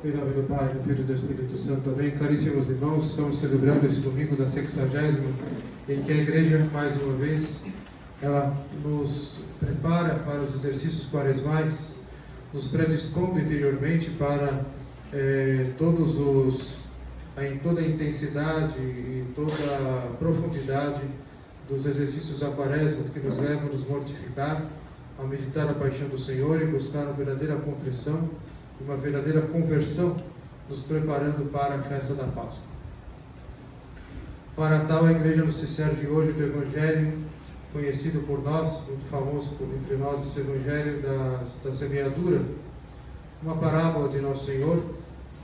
Em nome do Pai, do Filho e do Espírito Santo. Amém. Caríssimos irmãos, estamos celebrando esse domingo da 60ª, em que a Igreja, mais uma vez, ela nos prepara para os exercícios quaresmais, nos predispondo interiormente para em toda a intensidade e toda a profundidade dos exercícios da quaresma, que nos levam a nos mortificar, a meditar a paixão do Senhor e buscar uma verdadeira contrição, uma verdadeira conversão, nos preparando para a festa da Páscoa. Para tal, a Igreja nos serve hoje do Evangelho, conhecido por nós, muito famoso entre nós, esse Evangelho da semeadura, uma parábola de Nosso Senhor,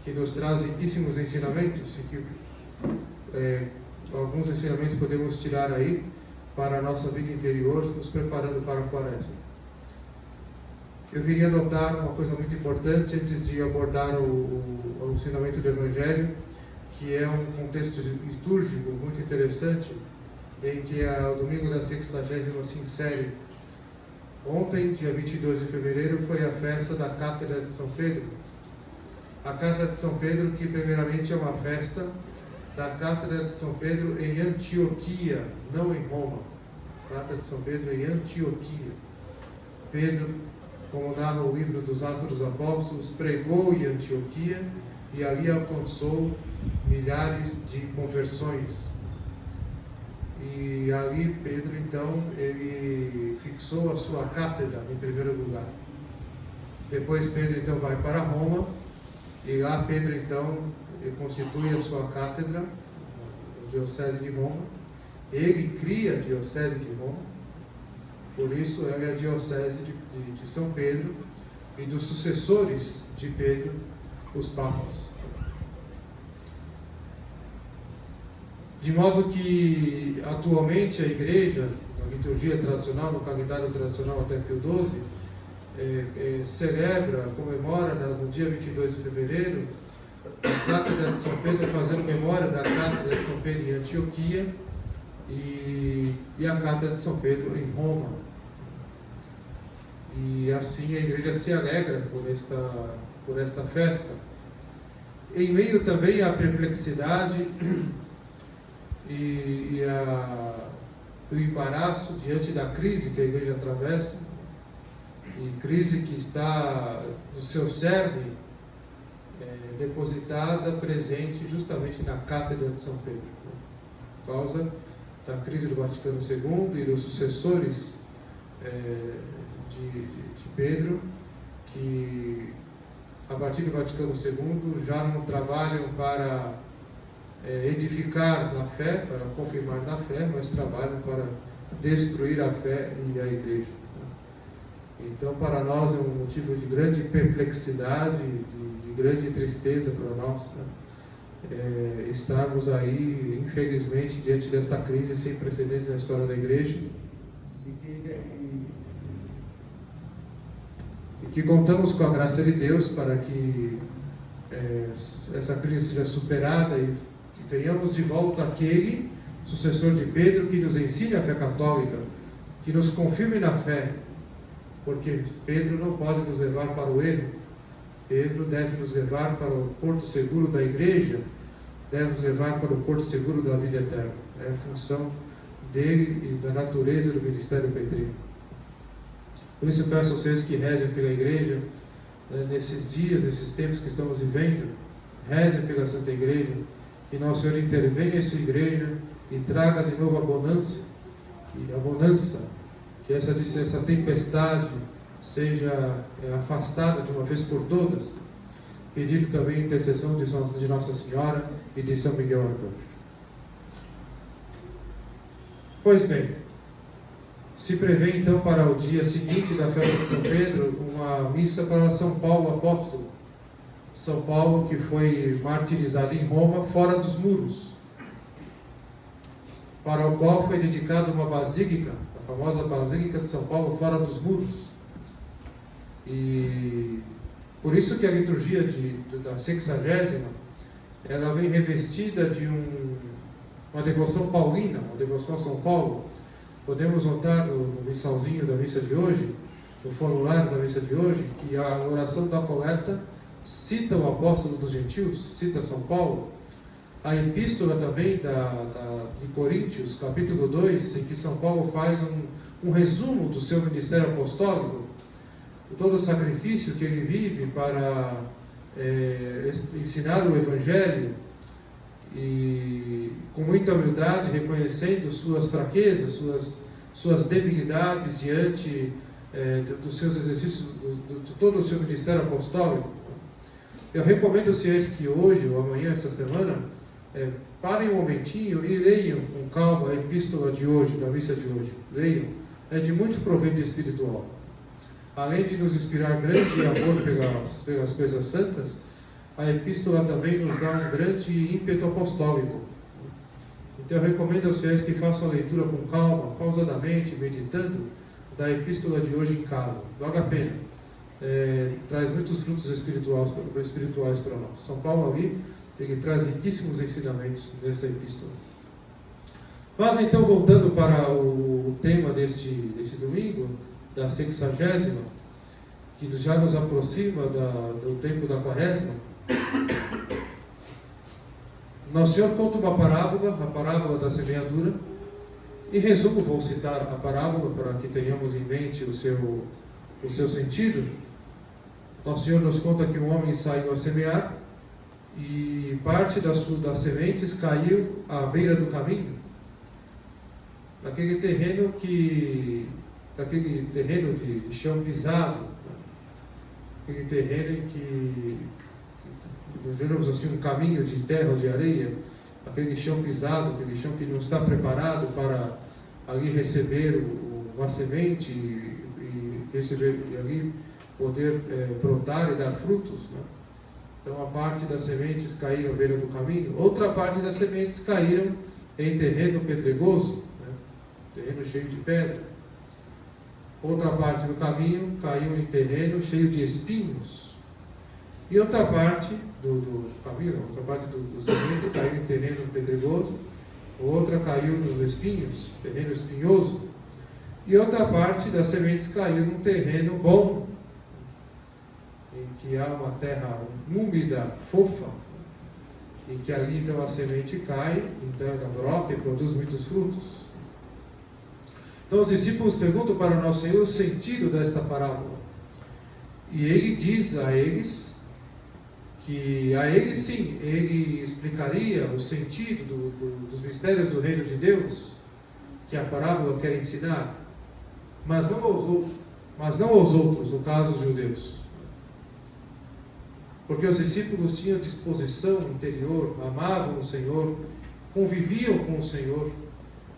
que nos traz riquíssimos ensinamentos, e que alguns ensinamentos podemos tirar aí para a nossa vida interior, nos preparando para a Quaresma. Eu queria notar uma coisa muito importante antes de abordar o ensinamento do Evangelho, que é um contexto litúrgico muito interessante, em que o domingo da 60ª se insere. Ontem, dia 22 de fevereiro, foi a festa da Cátedra de São Pedro. A Cátedra de São Pedro, que primeiramente é uma festa da Cátedra de São Pedro em Antioquia, não em Roma. Cátedra de São Pedro em Antioquia. Pedro, como narra o livro dos Atos dos Apóstolos, pregou em Antioquia e ali alcançou milhares de conversões. E ali Pedro, então, ele fixou a sua cátedra em primeiro lugar. Depois Pedro, então, vai para Roma e lá Pedro, então, constitui a sua cátedra, a Diocese de Roma. Ele cria a Diocese de Roma. Por isso, ela é a Diocese de São Pedro e dos sucessores de Pedro, os Papas. De modo que, atualmente, a Igreja, na liturgia tradicional, no calendário tradicional até Pio XII, celebra, comemora no dia 22 de fevereiro, a Cátedra de São Pedro, fazendo memória da Cátedra de São Pedro em Antioquia e a Cátedra de São Pedro em Roma. E assim a Igreja se alegra por esta festa. Em meio também à perplexidade e o embaraço diante da crise que a Igreja atravessa, e crise que está no seu cerne, depositada, presente justamente na Cátedra de São Pedro, por causa da crise do Vaticano II e dos sucessores de Pedro, que a partir do Vaticano II já não trabalham para edificar na fé, para confirmar na fé, mas trabalham para destruir a fé e a Igreja. Então, para nós é um motivo de grande perplexidade, de grande tristeza para nós, estarmos aí, infelizmente, diante desta crise sem precedentes na história da Igreja, e que contamos com a graça de Deus para que essa crise seja superada e que tenhamos de volta aquele sucessor de Pedro que nos ensine a fé católica, que nos confirme na fé, porque Pedro não pode nos levar para o erro. Pedro deve nos levar para o porto seguro da Igreja, deve nos levar para o porto seguro da vida eterna. É a função dele e da natureza do ministério petrino. Por isso eu peço a vocês que rezem pela Igreja, nesses dias, nesses tempos que estamos vivendo, rezem pela Santa Igreja, que Nosso Senhor intervenha em sua Igreja e traga de novo a bonança, que essa tempestade seja afastada de uma vez por todas, pedindo também a intercessão de Nossa Senhora e de São Miguel Arcanjo. Pois bem, se prevê então para o dia seguinte da festa de São Pedro uma missa para São Paulo apóstolo. São Paulo, que foi martirizado em Roma, fora dos muros, para o qual foi dedicada uma basílica, a famosa Basílica de São Paulo, fora dos muros. E por isso que a liturgia da 60ª, ela vem revestida de uma devoção paulina, uma devoção a São Paulo. Podemos notar no missalzinho da missa de hoje, no formulário da missa de hoje, que a oração da coleta cita o apóstolo dos gentios, cita São Paulo. A epístola também de Coríntios, capítulo 2, em que São Paulo faz um resumo do seu ministério apostólico, todo o sacrifício que ele vive para ensinar o Evangelho, e com muita humildade, reconhecendo suas fraquezas, suas debilidades diante dos seus exercícios, de todo o seu ministério apostólico. Eu recomendo aos fiéis que hoje ou amanhã, essa semana, parem um momentinho e leiam com calma a epístola de hoje, da missa de hoje. Leiam, é de muito proveito espiritual. Além de nos inspirar grande amor pelas coisas santas, a epístola também nos dá um grande ímpeto apostólico. Então eu recomendo aos fiéis que façam a leitura com calma, pausadamente, meditando, da epístola de hoje em casa. Vale a pena. Traz muitos frutos espirituais para nós. São Paulo ali, ele traz riquíssimos ensinamentos nessa epístola. Mas então, voltando para o tema deste domingo, da 60ª, que já nos aproxima do tempo da Quaresma, Nosso Senhor conta uma parábola, a parábola da semeadura. Em resumo, vou citar a parábola para que tenhamos em mente o seu sentido. Nosso Senhor nos conta que um homem saiu a semear e parte das sementes caiu à beira do caminho, naquele terreno de chão pisado, aquele terreno em que, digamos assim, um caminho de terra ou de areia, aquele chão pisado, aquele chão que não está preparado para ali receber uma semente e receber e ali poder brotar e dar frutos, né? Então, a parte das sementes caíram à beira do caminho, outra parte das sementes caíram em terreno pedregoso, né? Terreno cheio de pedra. Outra parte do caminho caiu em terreno cheio de espinhos. E outra parte do caminho, outra parte dos sementes caiu em terreno pedregoso, outra caiu nos espinhos, terreno espinhoso. E outra parte das sementes caiu num terreno bom, em que há uma terra úmida, fofa, em que ali então a semente cai, então ela brota e produz muitos frutos. Então os discípulos perguntam para o Nosso Senhor o sentido desta parábola. E ele diz a eles que sim, ele explicaria o sentido dos mistérios do reino de Deus, que a parábola quer ensinar, mas não aos outros, no caso os judeus. Porque os discípulos tinham disposição interior, amavam o Senhor, conviviam com o Senhor,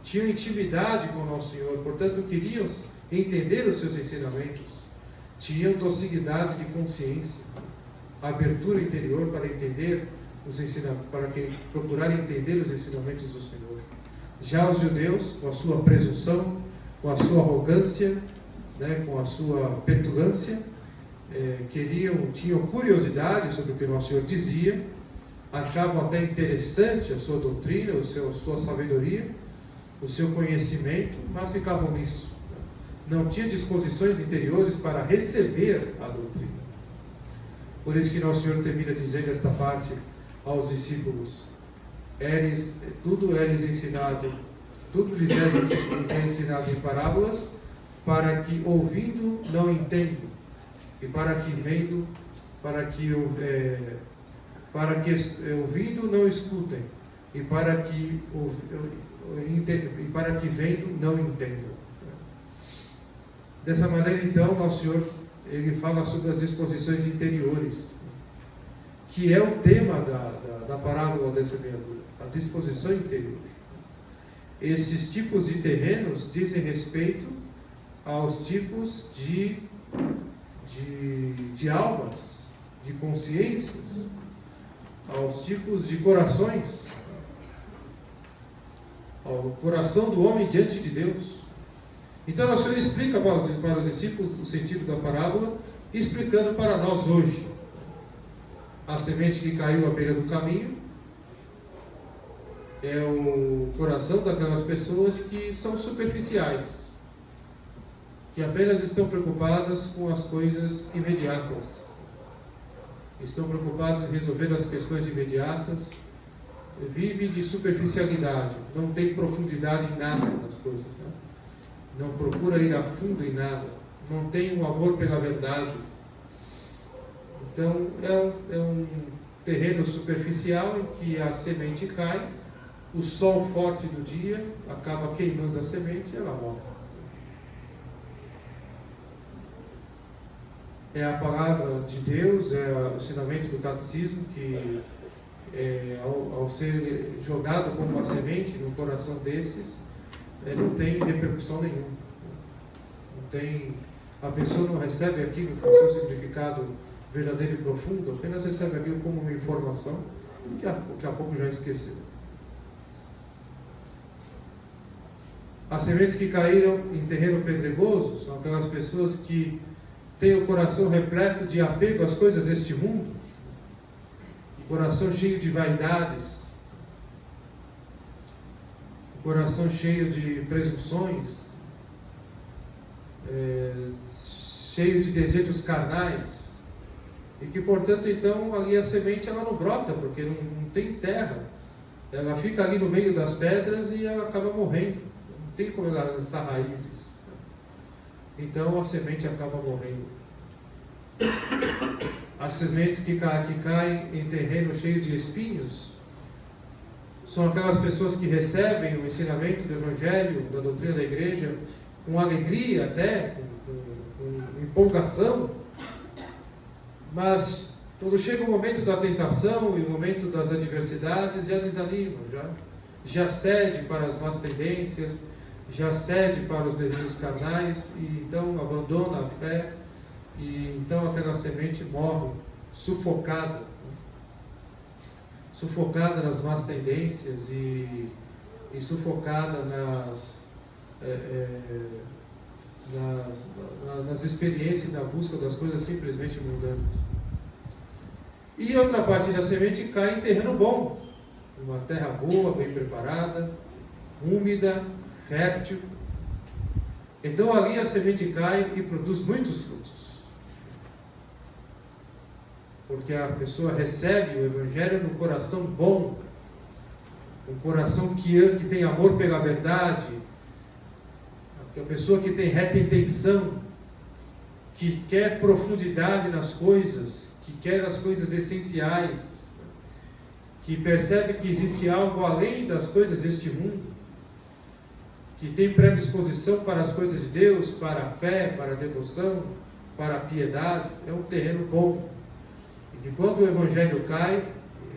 tinham intimidade com o nosso Senhor, portanto queriam entender os seus ensinamentos, tinham docilidade de consciência, abertura interior para entender procurar entender os ensinamentos do Senhor. Já os judeus, com a sua presunção, com a sua arrogância, né, com a sua petulância, tinham curiosidade sobre o que o nosso Senhor dizia, achavam até interessante a sua doutrina, a sua sabedoria, o seu conhecimento, mas ficavam nisso. Não tinham disposições interiores para receber a doutrina. Por isso que nosso Senhor termina dizendo esta parte aos discípulos: tudo lhes é ensinado em parábolas, para que ouvindo não entendam, e para que ouvindo não escutem, e para que vendo não entendam. Dessa maneira, então, nosso Senhor ele fala sobre as disposições interiores, que é o tema da parábola da semeadura, a disposição interior. Esses tipos de terrenos dizem respeito aos tipos de almas, de consciências, aos tipos de corações, ao coração do homem diante de Deus. Então, o Senhor explica para os discípulos o sentido da parábola, explicando para nós hoje. A semente que caiu à beira do caminho é o coração daquelas pessoas que são superficiais, que apenas estão preocupadas com as coisas imediatas. estão preocupados em resolver as questões imediatas, vivem de superficialidade, não tem profundidade em nada nas coisas, né? Não procura ir a fundo em nada, não tem um amor pela verdade. Então é um terreno superficial em que a semente cai, o sol forte do dia acaba queimando a semente e ela morre. É a palavra de Deus, é o ensinamento do catecismo que ao ser jogado como uma semente no coração desses, não tem repercussão nenhuma. A pessoa não recebe aquilo com seu significado verdadeiro e profundo, apenas recebe aquilo como uma informação que daqui a pouco já esqueceu. As sementes que caíram em terreno pedregoso são aquelas pessoas que têm o coração repleto de apego às coisas deste mundo, coração cheio de vaidades, coração cheio de presunções, cheio de desejos carnais, e que, portanto, então, ali a semente ela não brota, porque não tem terra, ela fica ali no meio das pedras e ela acaba morrendo, não tem como ela lançar raízes, então a semente acaba morrendo. As sementes que caem em terreno cheio de espinhos são aquelas pessoas que recebem o ensinamento do Evangelho, da doutrina da igreja, com alegria até, com empolgação, mas quando chega o momento da tentação e o momento das adversidades, já desanimam, já cede para as más tendências, já cede para os desejos carnais e então abandona a fé. E então aquela semente morre sufocada nas más tendências e sufocada nas experiências, na busca das coisas simplesmente mundanas. E outra parte da semente cai em terreno bom, uma terra boa, bem preparada, úmida, fértil. Então ali a semente cai e produz muitos frutos. Porque a pessoa recebe o Evangelho num coração bom, um coração que tem amor pela verdade, a pessoa que tem reta intenção, que quer profundidade nas coisas, que quer as coisas essenciais, que percebe que existe algo além das coisas deste mundo, que tem predisposição para as coisas de Deus, para a fé, para a devoção, para a piedade. É um terreno bom. E quando o Evangelho cai,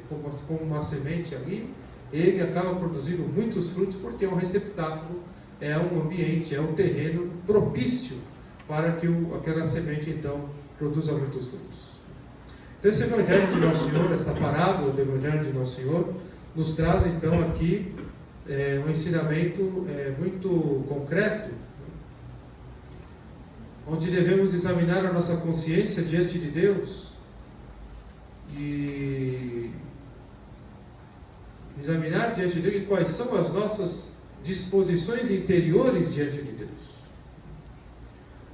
como uma semente ali, ele acaba produzindo muitos frutos, porque é um receptáculo, é um ambiente, é um terreno propício para que aquela semente, então, produza muitos frutos. Então, esse Evangelho de Nosso Senhor, essa parábola do Evangelho de Nosso Senhor, nos traz, então, aqui um ensinamento muito concreto, onde devemos examinar a nossa consciência diante de Deus, e examinar diante dele quais são as nossas disposições interiores diante de Deus.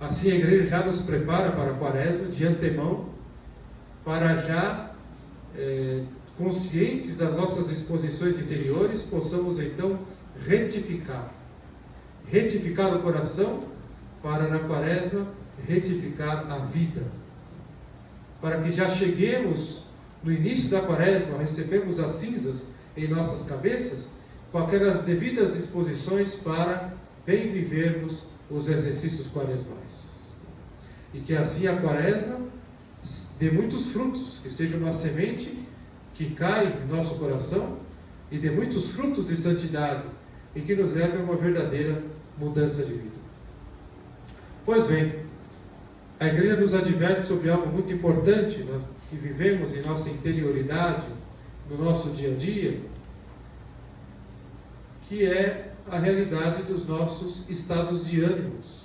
Assim a igreja já nos prepara para a Quaresma de antemão, para já conscientes das nossas disposições interiores, possamos então retificar o coração, para na Quaresma retificar a vida, para que já cheguemos no início da Quaresma, recebemos as cinzas em nossas cabeças, com aquelas devidas disposições para bem vivermos os exercícios quaresmais. E que assim a Quaresma dê muitos frutos, que seja uma semente que cai em nosso coração e dê muitos frutos de santidade e que nos leve a uma verdadeira mudança de vida. Pois bem, a igreja nos adverte sobre algo muito importante, né, que vivemos em nossa interioridade, no nosso dia a dia, que é a realidade dos nossos estados de ânimos,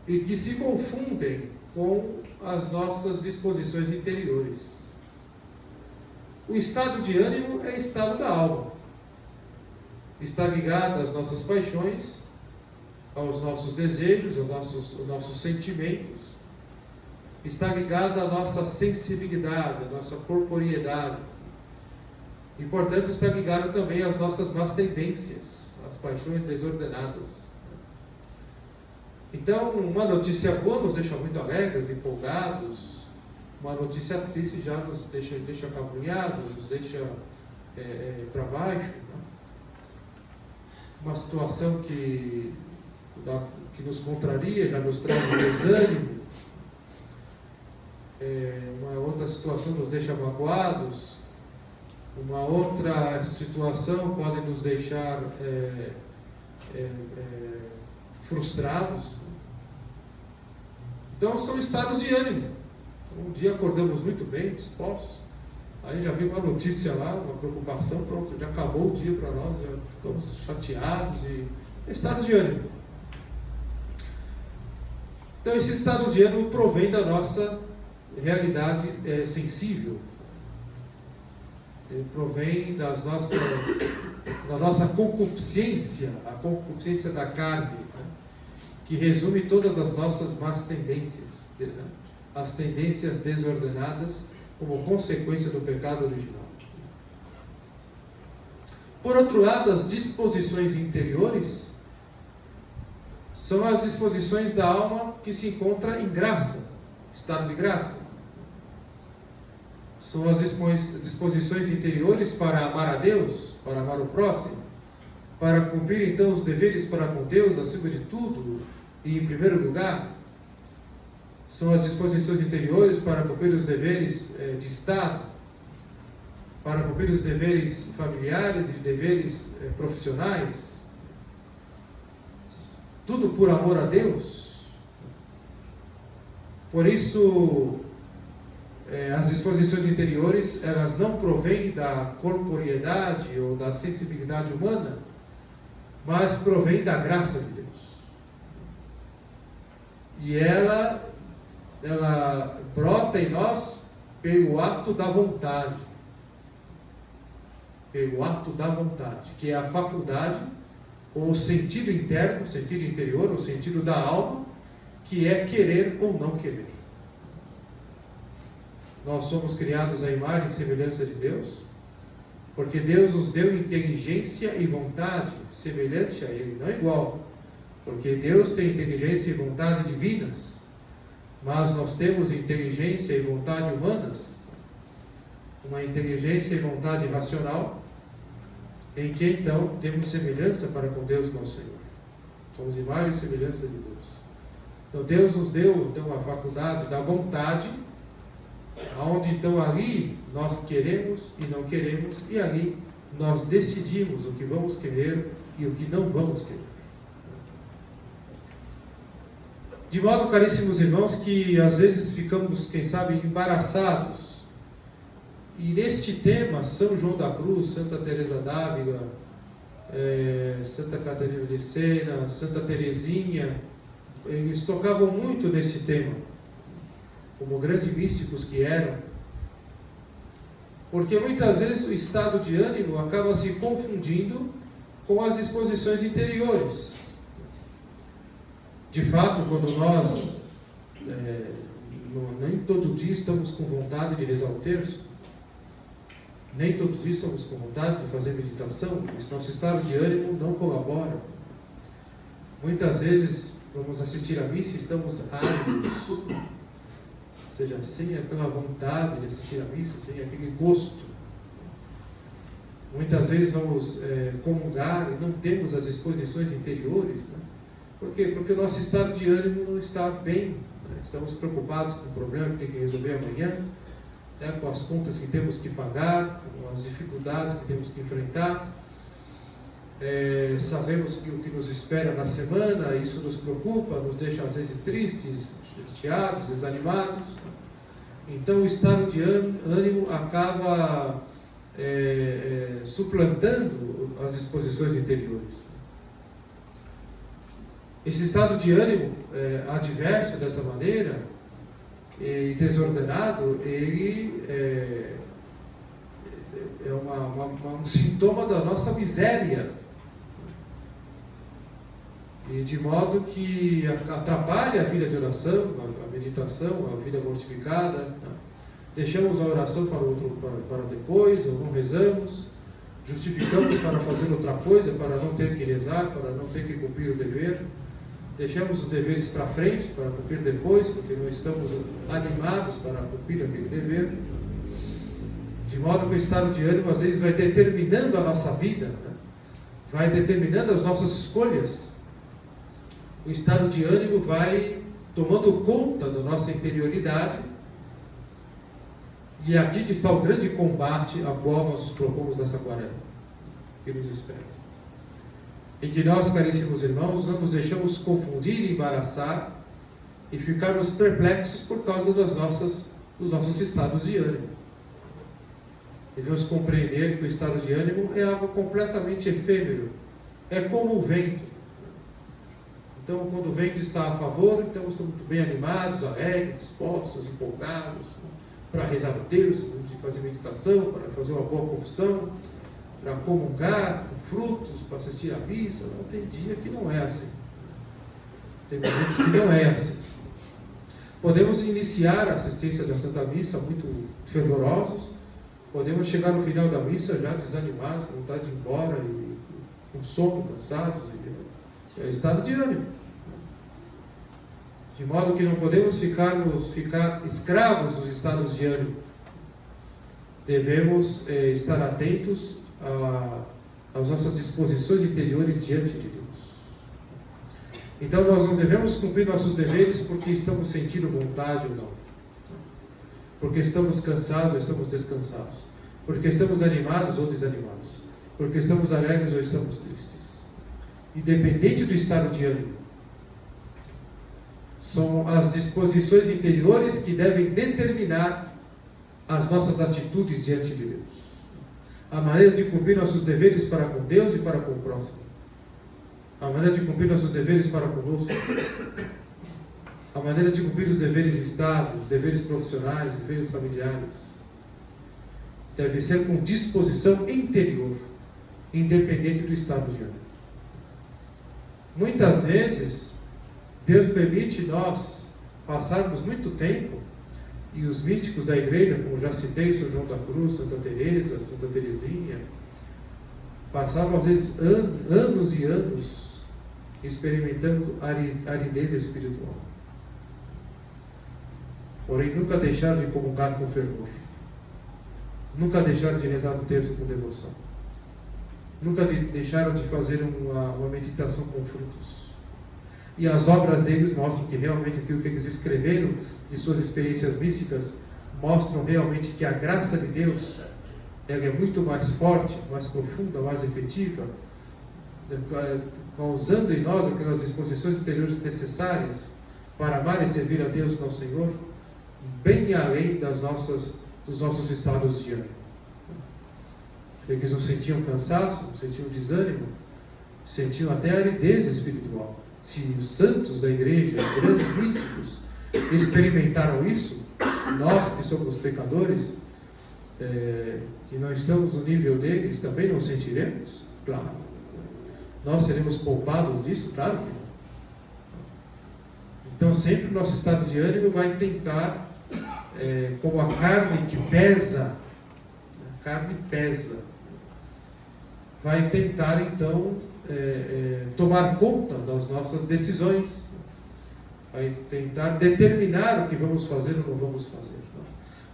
e que se confundem com as nossas disposições interiores. O estado de ânimo é estado da alma, está ligado às nossas paixões, aos nossos desejos, aos nossos sentimentos, está ligada à nossa sensibilidade, à nossa corporeidade. E, portanto, está ligado também às nossas más tendências, às paixões desordenadas. Então, uma notícia boa nos deixa muito alegres, empolgados. Uma notícia triste já nos deixa acabrunhados, nos deixa para baixo. Né? Uma situação que nos contraria, já nos traz um desânimo. Uma outra situação nos deixa magoados. Uma outra situação pode nos deixar frustrados. Então são estados de ânimo. Um dia acordamos muito bem, dispostos. Aí já veio uma notícia lá, uma preocupação, pronto, já acabou o dia para nós, já ficamos chateados e estado de ânimo. Então esse estado de ânimo provém da nossa realidade sensível. Ele provém da nossa concupiscência, a concupiscência da carne, né? Que resume todas as nossas más tendências, né? As tendências desordenadas como consequência do pecado original. Por outro lado, as disposições interiores são as disposições da alma que se encontra em graça, estado de graça. São as disposições interiores para amar a Deus, para amar o próximo, para cumprir então os deveres para com Deus acima de tudo e em primeiro lugar. São as disposições interiores para cumprir os deveres de Estado, para cumprir os deveres familiares e deveres profissionais. Tudo por amor a Deus. Por isso, as disposições interiores, elas não provêm da corporeidade ou da sensibilidade humana, mas provêm da graça de Deus. E ela brota em nós pelo ato da vontade. Pelo ato da vontade, que é a faculdade, ou o sentido interno, o sentido interior, o sentido da alma, que é querer ou não querer. Nós somos criados à imagem e semelhança de Deus, porque Deus nos deu inteligência e vontade semelhante a Ele, não igual, porque Deus tem inteligência e vontade divinas, mas nós temos inteligência e vontade humanas, uma inteligência e vontade racional, em que então temos semelhança para com Deus nosso Senhor. Somos imagem e semelhança de Deus. Então Deus nos deu então a faculdade da vontade, onde então ali nós queremos e não queremos, e ali nós decidimos o que vamos querer e o que não vamos querer. De modo, caríssimos irmãos, que às vezes ficamos, quem sabe, embaraçados. E neste tema, São João da Cruz, Santa Teresa d'Ávila, Santa Catarina de Sena, Santa Teresinha, eles tocavam muito nesse tema, como grandes místicos que eram, porque muitas vezes o estado de ânimo acaba se confundindo com as disposições interiores. De fato, quando nós nem todo dia estamos com vontade de rezar o terço, nem todo dia estamos com vontade de fazer meditação, nosso estado de ânimo não colabora. Muitas vezes vamos assistir à missa e estamos áridos, ou seja, sem aquela vontade de assistir à missa, sem aquele gosto. Muitas vezes vamos comungar e não temos as disposições interiores, né? Por quê? Porque o nosso estado de ânimo não está bem, né? Estamos preocupados com o problema que tem que resolver amanhã, né? Com as contas que temos que pagar, com as dificuldades que temos que enfrentar. Sabemos que o que nos espera na semana, isso nos preocupa, nos deixa às vezes tristes, chateados, desanimados. Então o estado de ânimo acaba suplantando as disposições interiores. Esse estado de ânimo adverso dessa maneira e desordenado, ele é um sintoma da nossa miséria. E de modo que atrapalha a vida de oração, a meditação, a vida mortificada. Né? Deixamos a oração para depois, ou não rezamos, justificamos para fazer outra coisa, para não ter que rezar, para não ter que cumprir o dever. Deixamos os deveres para frente, para cumprir depois, porque não estamos animados para cumprir aquele dever. De modo que o estado de ânimo às vezes vai determinando a nossa vida, né? Vai determinando as nossas escolhas. O estado de ânimo vai tomando conta da nossa interioridade. E é aqui que está o grande combate a qual nós nos propomos nessa quaresma, que nos espera. Em que nós, caríssimos irmãos, não nos deixamos confundir e embaraçar e ficarmos perplexos por causa dos nossos estados de ânimo. Devemos compreender que o estado de ânimo é algo completamente efêmero, é como o vento. Então, quando o vento está a favor, então estamos bem animados, alegres, dispostos, empolgados, para rezar a Deus, para fazer meditação, para fazer uma boa confissão, para comungar com frutos, para assistir à missa. Não, tem dia que não é assim. Tem momentos que não é assim. Podemos iniciar a assistência da Santa Missa muito fervorosos, podemos chegar no final da missa já desanimados, com vontade de ir embora, e com sono, cansados. É o estado de ânimo. De modo que não podemos ficar escravos dos estados de ânimo. Devemos estar atentos às nossas disposições interiores diante de Deus. Então nós não devemos cumprir nossos deveres porque estamos sentindo vontade ou não. Porque estamos cansados ou estamos descansados. Porque estamos animados ou desanimados. Porque estamos alegres ou estamos tristes. Independente do estado de ânimo, são as disposições interiores que devem determinar as nossas atitudes diante de Deus. A maneira de cumprir nossos deveres para com Deus e para com o próximo. A maneira de cumprir nossos deveres para conosco. A maneira de cumprir os deveres de Estado, os deveres profissionais, os deveres familiares. Deve ser com disposição interior, independente do estado de ânimo. Muitas vezes, Deus permite nós passarmos muito tempo, e os místicos da igreja, como já citei, São João da Cruz, Santa Teresa, Santa Teresinha, passavam às vezes anos e anos experimentando aridez espiritual. Porém, nunca deixaram de comungar com fervor. Nunca deixaram de rezar o terço com devoção. Nunca deixaram de fazer uma meditação com frutos. E as obras deles mostram que realmente aquilo que eles escreveram de suas experiências místicas mostram realmente que a graça de Deus ela é muito mais forte, mais profunda, mais efetiva, causando em nós aquelas disposições interiores necessárias para amar e servir a Deus, nosso Senhor, bem além dos nossos estados de ânimo. Eles não sentiam cansaço, não sentiam desânimo, sentiam até aridez espiritual. Se os santos da igreja, os grandes místicos, experimentaram isso, nós que somos pecadores, que não estamos no nível deles, também não sentiremos? Claro. Nós seremos poupados disso? Claro que não. Então sempre o nosso estado de ânimo vai tentar, como a carne que pesa, vai tentar então tomar conta das nossas decisões, vai tentar determinar o que vamos fazer ou não vamos fazer.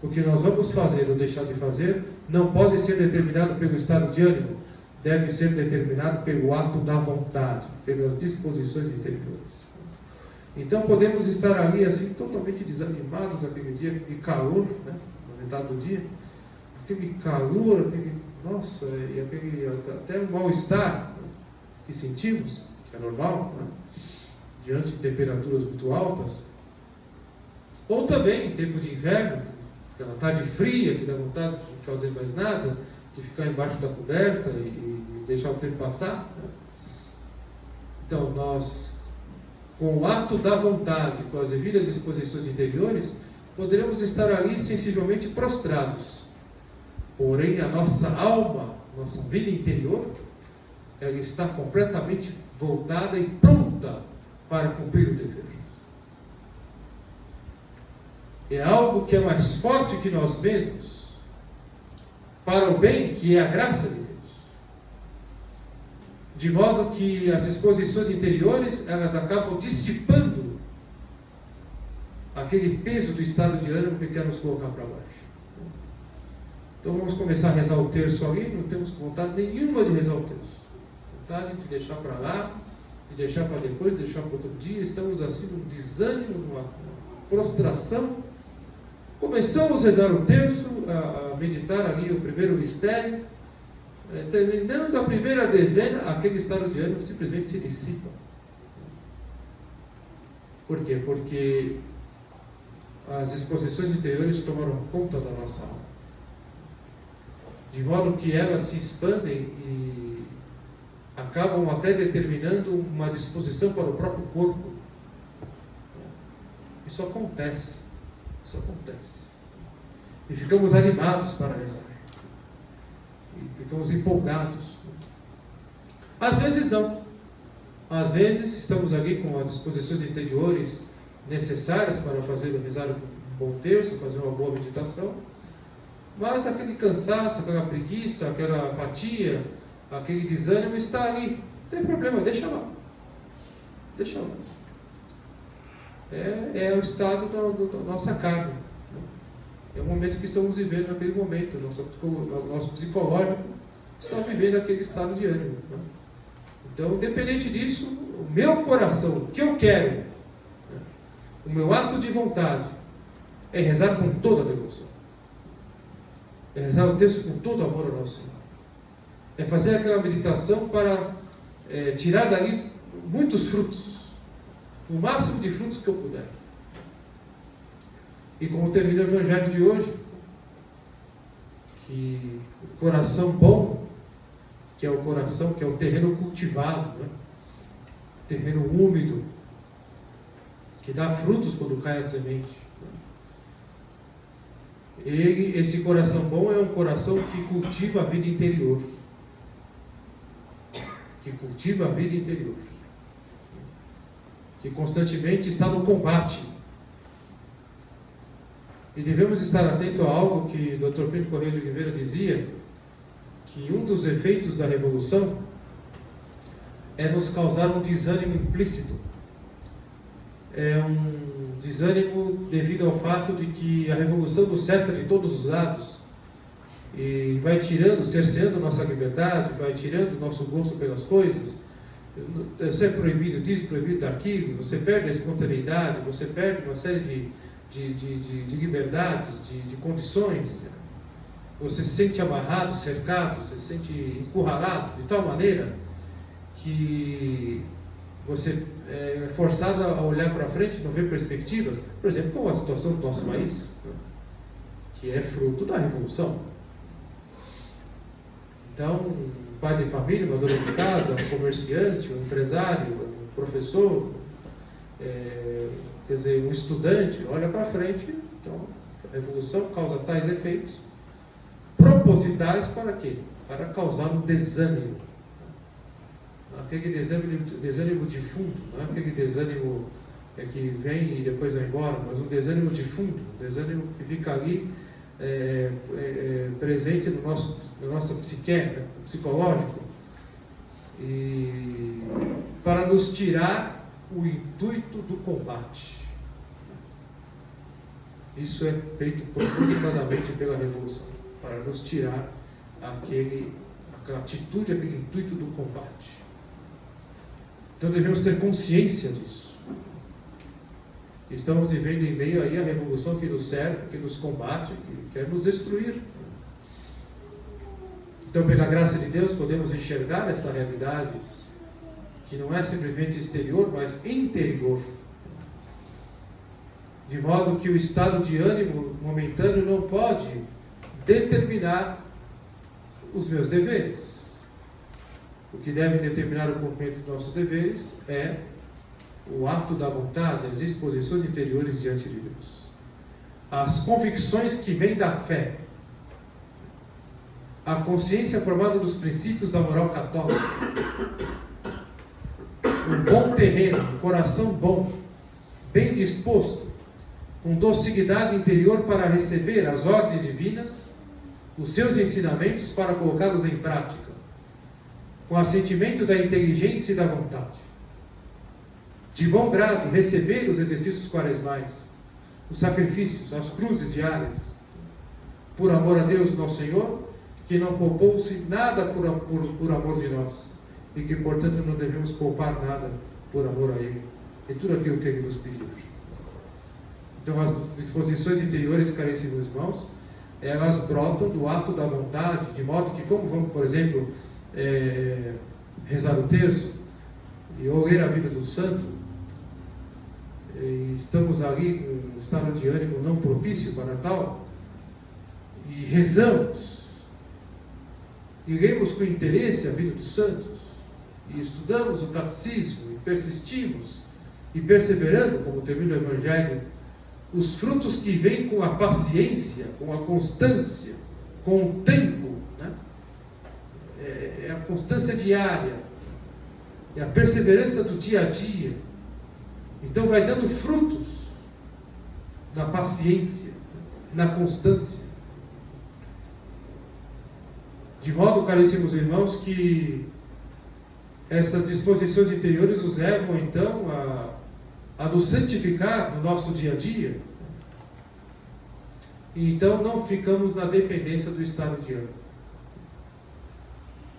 O que nós vamos fazer ou deixar de fazer não pode ser determinado pelo estado de ânimo, deve ser determinado pelo ato da vontade, pelas disposições interiores. Então podemos estar ali assim totalmente desanimados aquele dia, aquele calor, né, na metade do dia, aquele calor, nossa, e aquele até um mal-estar, né, que sentimos, que é normal, né, diante de temperaturas muito altas, ou também em tempo de inverno, aquela tarde fria, que dá vontade de não fazer mais nada, de ficar embaixo da coberta e deixar o tempo passar, né? Então nós, com o ato da vontade, com as devidas disposições interiores, poderemos estar ali sensivelmente prostrados. Porém, a nossa alma, nossa vida interior, ela está completamente voltada e pronta para cumprir o dever. É algo que é mais forte que nós mesmos, para o bem que é a graça de Deus. De modo que as disposições interiores, elas acabam dissipando aquele peso do estado de ânimo que quer nos colocar para baixo. Então vamos começar a rezar o terço ali, não temos vontade nenhuma de rezar o terço. Vontade de deixar para lá, de deixar para depois, de deixar para outro dia. Estamos assim num desânimo, numa prostração. Começamos a rezar o terço, a meditar ali o primeiro mistério. Terminando a primeira dezena, aquele estado de ânimo simplesmente se dissipa. Por quê? Porque as exposições interiores tomaram conta da nossa alma, de modo que elas se expandem e acabam até determinando uma disposição para o próprio corpo. Isso acontece. E ficamos animados para rezar. E ficamos empolgados. Às vezes não. Às vezes estamos ali com as disposições interiores necessárias para rezar um bom terço, fazer uma boa meditação. Mas aquele cansaço, aquela preguiça, aquela apatia, aquele desânimo está ali. Não tem problema, deixa lá. Deixa lá. É o estado da nossa carne. É o momento que estamos vivendo naquele momento. Nosso psicológico está vivendo aquele estado de ânimo. Então, independente disso, o meu coração, o que eu quero, o meu ato de vontade, é rezar com toda a devoção. É rezar o texto com todo amor ao nosso Senhor. É fazer aquela meditação para tirar dali muitos frutos. O máximo de frutos que eu puder. E como termina o Evangelho de hoje, que o coração bom, que é o coração, que é o terreno cultivado, né? Terreno úmido, que dá frutos quando cai a semente. Esse coração bom é um coração que cultiva a vida interior. Que cultiva a vida interior. Que constantemente está no combate. E devemos estar atento a algo que o Dr. Plínio Correia de Oliveira dizia, que um dos efeitos da revolução é nos causar um desânimo implícito. É um desânimo devido ao fato de que a revolução nos cerca de todos os lados e vai tirando, cerceando nossa liberdade, vai tirando nosso gosto pelas coisas. Você é proibido disso, proibido daquilo, você perde a espontaneidade, você perde uma série de liberdades, de condições. Você se sente amarrado, cercado, você se sente encurralado de tal maneira que você é forçado a olhar para frente e não ver perspectivas. Por exemplo, como a situação do nosso país, que é fruto da revolução. Então, um pai de família, uma dona de casa, um comerciante, um empresário, um professor, quer dizer, um estudante, olha para frente. Então, a revolução causa tais efeitos propositais para quê? Para causar um desânimo. Aquele desânimo de fundo, não é aquele desânimo que vem e depois vai embora, mas um desânimo de fundo, um desânimo que fica ali presente no nosso psique, né, psicológico, e para nos tirar o intuito do combate. Isso é feito propositadamente pela revolução, para nos tirar aquela atitude, aquele intuito do combate. Então devemos ter consciência disso. Estamos vivendo em meio aí a revolução que nos cerca, que nos combate, que quer nos destruir. Então, pela graça de Deus, podemos enxergar essa realidade, que não é simplesmente exterior, mas interior. De modo que o estado de ânimo momentâneo não pode determinar os meus deveres. O que deve determinar o cumprimento dos nossos deveres é o ato da vontade, as disposições interiores diante de Deus. As convicções que vêm da fé. A consciência formada dos princípios da moral católica. um bom terreno, um coração bom, bem disposto, com docilidade interior para receber as ordens divinas, os seus ensinamentos para colocá-los em prática, com assentimento da inteligência e da vontade. De bom grado, receber os exercícios quaresmais, os sacrifícios, as cruzes diárias, por amor a Deus, nosso Senhor, que não poupou-se nada por amor de nós, e que, portanto, não devemos poupar nada por amor a Ele, e tudo aquilo que Ele nos pediu. Então, as disposições interiores, caríssimos irmãos, elas brotam do ato da vontade, de modo que, como vamos, por exemplo, rezar o terço, ou ler a vida do santo, e estamos ali com um estado de ânimo não propício para tal, e rezamos, e lemos com interesse a vida dos santos, e estudamos o catecismo, e persistimos, e perseverando, como termina o Evangelho, os frutos que vêm com a paciência, com a constância, com o tempo, né? É a constância diária, é a perseverança do dia a dia. Então vai dando frutos na paciência, na constância. De modo, caríssimos irmãos, que essas disposições interiores nos levam então a nos santificar no nosso dia a dia. E então não ficamos na dependência do estado de ânimo,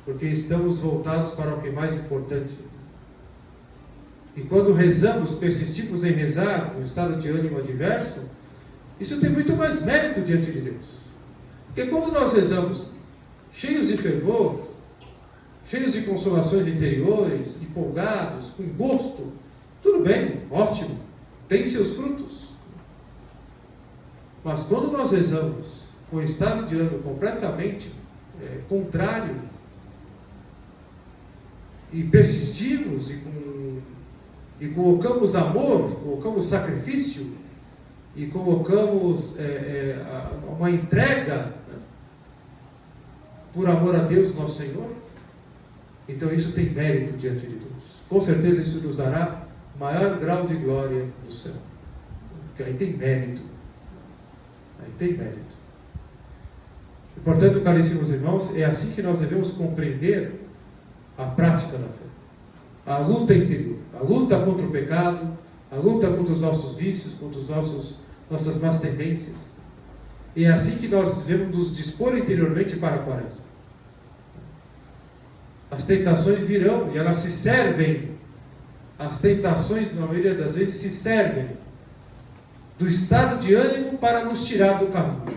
porque estamos voltados para o que é mais importante. E quando rezamos, persistimos em rezar no estado de ânimo adverso, isso tem muito mais mérito diante de Deus. Porque quando nós rezamos cheios de fervor, cheios de consolações interiores, empolgados, com gosto, tudo bem, ótimo, tem seus frutos. Mas quando nós rezamos com o estado de ânimo completamente contrário, e persistimos, e colocamos amor, colocamos sacrifício, e colocamos uma entrega, né, por amor a Deus, nosso Senhor, então isso tem mérito diante de Deus. Com certeza isso nos dará maior grau de glória do céu. Porque aí tem mérito. Aí tem mérito. E, portanto, caríssimos irmãos, é assim que nós devemos compreender a prática da fé. A luta interior, a luta contra o pecado, a luta contra os nossos vícios, contra os nossas más tendências. E é assim que nós devemos nos dispor interiormente para a quaresma. As tentações virão e elas se servem. As tentações, na maioria das vezes, se servem do estado de ânimo para nos tirar do caminho.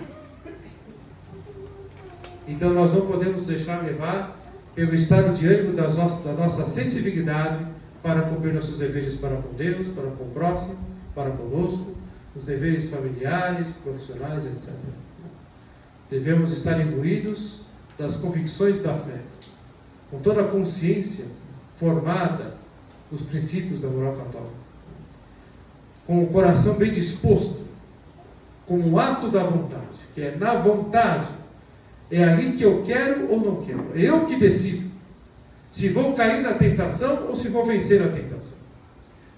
Então nós não podemos deixar levar pelo estado de ânimo da nossa sensibilidade para cumprir nossos deveres para com Deus, para com o próximo, para conosco, os deveres familiares, profissionais, etc. Devemos estar imbuídos das convicções da fé, com toda a consciência formada nos princípios da moral católica, com o coração bem disposto, com o ato da vontade, que é na vontade, é ali que eu quero ou não quero, é eu que decido se vou cair na tentação ou se vou vencer a tentação.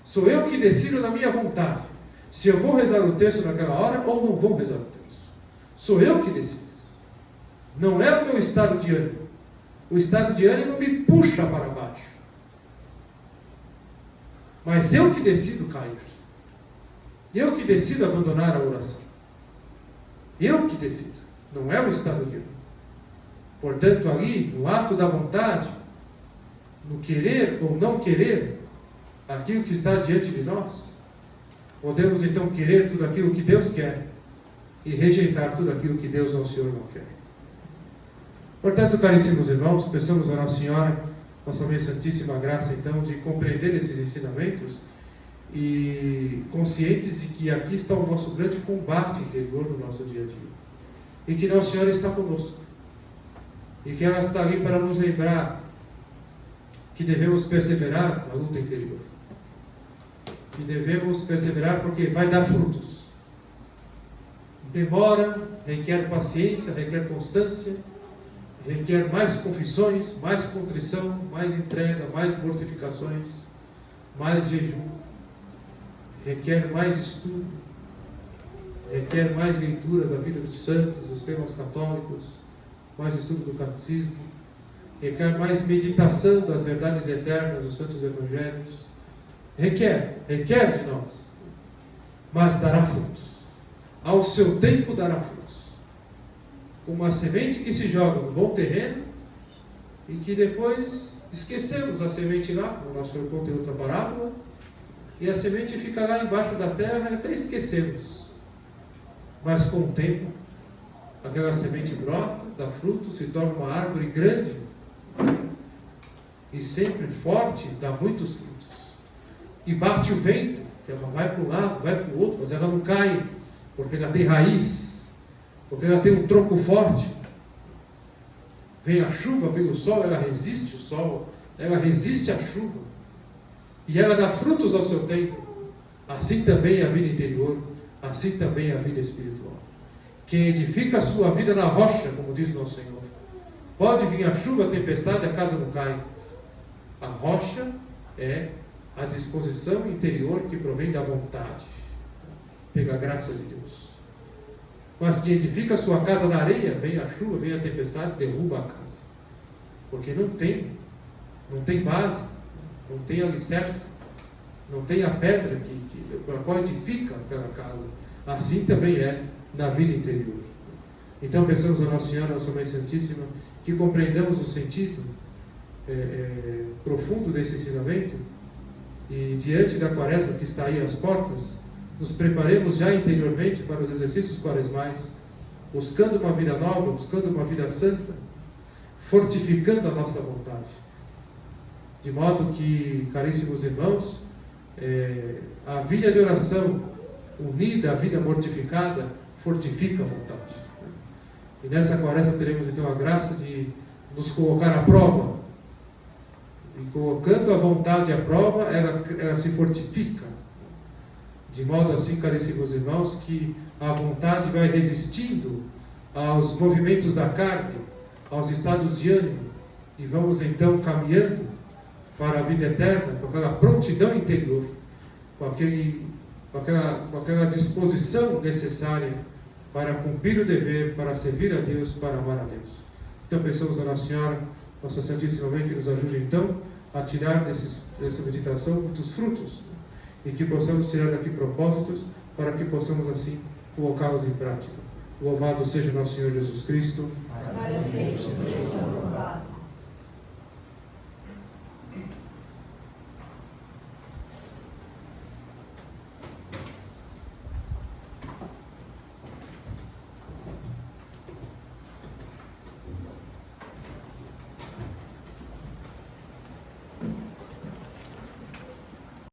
Sou eu que decido na minha vontade se eu vou rezar o terço naquela hora ou não vou rezar o terço. Sou eu que decido, não é o meu estado de ânimo. O estado de ânimo me puxa para baixo, mas eu que decido cair, eu que decido abandonar a oração, eu que decido, não é o estado de ânimo. Portanto, ali, no ato da vontade, no querer ou não querer aquilo que está diante de nós, podemos então querer tudo aquilo que Deus quer e rejeitar tudo aquilo que Deus, nosso Senhor, não quer. Portanto, caríssimos irmãos, peçamos a Nossa Senhora, Nossa Mãe Santíssima Graça, então, de compreender esses ensinamentos e conscientes de que aqui está o nosso grande combate interior do nosso dia a dia. E que Nossa Senhora está conosco. E que ela está ali para nos lembrar que devemos perseverar na luta interior. Que devemos perseverar porque vai dar frutos. Demora, requer paciência, requer constância, requer mais confissões, mais contrição, mais entrega, mais mortificações. mais jejum, requer mais estudo, requer mais leitura da vida dos santos, dos temas católicos, mais estudo do catecismo, requer mais meditação das verdades eternas dos santos evangelhos, requer de nós, mas dará frutos, ao seu tempo dará frutos, como a semente que se joga no bom terreno e que depois esquecemos a semente lá, como nós colocamos em outra parábola, e a semente fica lá embaixo da terra e até esquecemos. Mas com o tempo, aquela semente brota, dá fruto, se torna uma árvore grande e sempre forte, dá muitos frutos. E bate o vento, que ela vai para um lado, vai para o outro, mas ela não cai, porque ela tem raiz, porque ela tem um tronco forte. Vem a chuva, vem o sol, ela resiste o sol, ela resiste a chuva, e ela dá frutos ao seu tempo. Assim também é a vida interior, assim também é a vida espiritual. Quem edifica a sua vida na rocha, como diz nosso Senhor, pode vir a chuva, a tempestade, a casa não cai. A rocha é a disposição interior que provém da vontade, pela graça de Deus. Mas quem edifica a sua casa na areia, vem a chuva, vem a tempestade, derruba a casa, porque não tem base, não tem alicerce, não tem a pedra com a qual edifica aquela casa. Assim também é na vida interior. Então pensamos a Nossa Senhora, Nossa Mãe Santíssima, que compreendamos o sentido profundo desse ensinamento, e diante da quaresma que está aí às portas, nos preparemos já interiormente para os exercícios quaresmais, buscando uma vida nova, buscando uma vida santa, fortificando a nossa vontade. De modo que, caríssimos irmãos, a vida de oração unida à vida mortificada fortifica a vontade. E nessa quaresma teremos então a graça de nos colocar à prova. E colocando a vontade à prova, ela se fortifica. De modo assim, caríssimos irmãos, que a vontade vai resistindo aos movimentos da carne, aos estados de ânimo, e vamos então caminhando para a vida eterna com aquela prontidão interior, com aquela disposição necessária para cumprir o dever, para servir a Deus, para amar a Deus. Então pensamos na Nossa Senhora, Nossa Santíssima Mãe, que nos ajude então a tirar dessa meditação muitos frutos, e que possamos tirar daqui propósitos, para que possamos assim colocá-los em prática. Louvado seja nosso Senhor Jesus Cristo. Para sempre seja louvado.